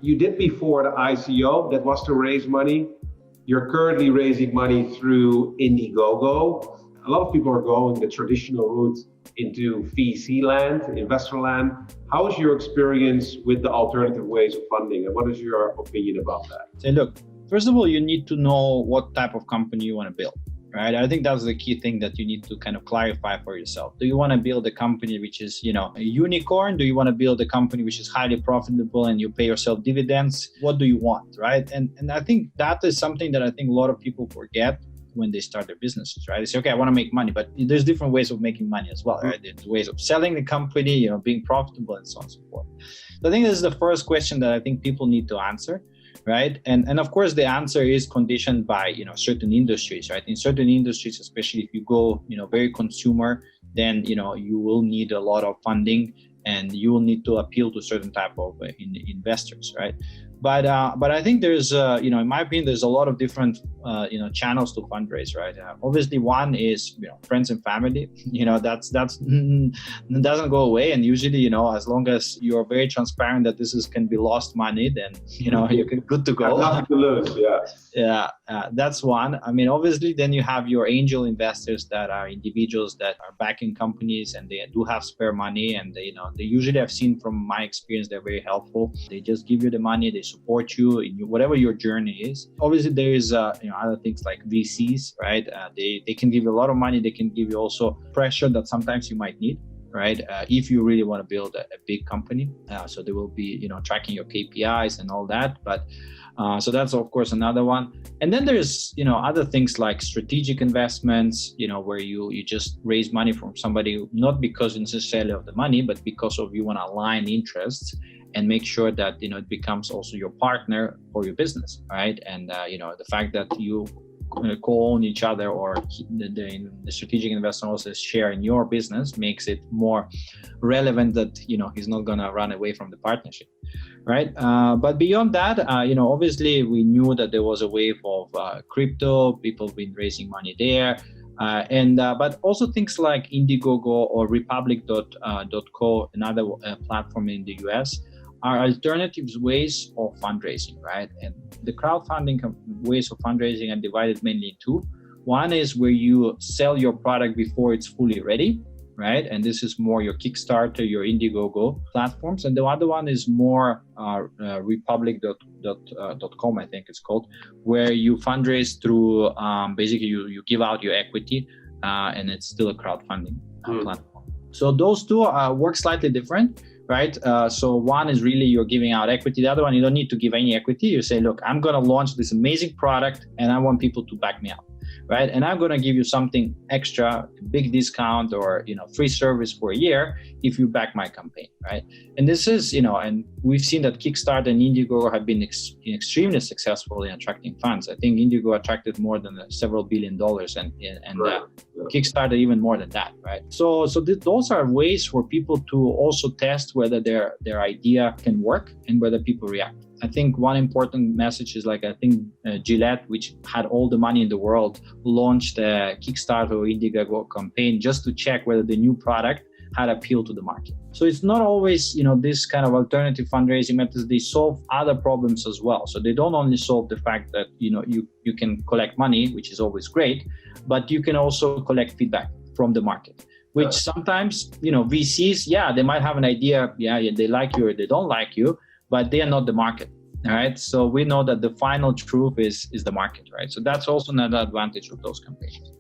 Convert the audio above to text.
You did before the ICO, that was to raise money. You're currently raising money through Indiegogo. A lot of people are going the traditional route into VC land, investor land. How is your experience with the alternative ways of funding, and what is your opinion about that? So look, first of all, you need to know what type of company you want to build, right? I think that's the key thing that you need to kind of clarify for yourself. Do you want to build a company which is, a unicorn? Do you want to build a company which is highly profitable and you pay yourself dividends? What do you want, right? And I think that is something that I think a lot of people forget when they start their businesses, right? They say, okay, I want to make money, but there's different ways of making money as well, right? There's ways of selling the company, being profitable and so on and so forth. So I think this is the first question that I think people need to answer, right? And of course, the answer is conditioned by, certain industries, right? In certain industries, especially if you go, very consumer, then, you will need a lot of funding and you will need to appeal to certain type of investors, right? But I think there's, in my opinion, there's a lot of different, channels to fundraise, right? Obviously, one is, friends and family. That's doesn't go away. And usually, as long as you're very transparent that this can be lost money, then you're good to go. Nothing to lose. Yeah, that's one. I mean, obviously, then you have your angel investors that are individuals that are backing companies and they do have spare money, and they usually, I've seen from my experience, they're very helpful. They just give you the money, they support you in whatever your journey is. Obviously, there is other things like VCs, right? They can give you a lot of money. They can give you also pressure that sometimes you might need, right? If you really want to build a big company. So they will be, tracking your KPIs and all that. But so that's, of course, another one. And then there's, other things like strategic investments, where you just raise money from somebody, not because necessarily of the money, but because of you want to align interests and make sure that, it becomes also your partner for your business, right? And, the fact that you co-own each other, or the strategic investor also share in your business, makes it more relevant that, he's not going to run away from the partnership, right? But beyond that, obviously we knew that there was a wave of crypto, people have been raising money there. But also things like Indiegogo or Republic.co, another platform in the US, are alternative ways of fundraising, right? And the crowdfunding ways of fundraising are divided mainly in two. One is where you sell your product before it's fully ready, right? And this is more your Kickstarter, your Indiegogo platforms. And the other one is more Republic.com, I think it's called, where you fundraise through, basically you give out your equity, and it's still a crowdfunding platform. So those two work slightly different, right? So one is really you're giving out equity. The other one, you don't need to give any equity. You say, look, I'm going to launch this amazing product and I want people to back me up, right? And I'm going to give you something extra, a big discount or, free service for a year if you back my campaign, right? And this is, and we've seen that Kickstarter and Indiegogo have been extremely successful in attracting funds. I think Indiegogo attracted more than several $1 billion and right. Kickstarter even more than that, right? So those are ways for people to also test whether their idea can work and whether people react. I think one important message is Gillette, which had all the money in the world, launched a Kickstarter or Indiegogo campaign just to check whether the new product had appeal to the market. So it's not always, this kind of alternative fundraising methods, they solve other problems as well. So they don't only solve the fact that, you can collect money, which is always great, but you can also collect feedback from the market, which sometimes, VCs, they might have an idea, they like you or they don't like you, but they are not the market. All right. So we know that the final truth is the market, right? So that's also another advantage of those campaigns.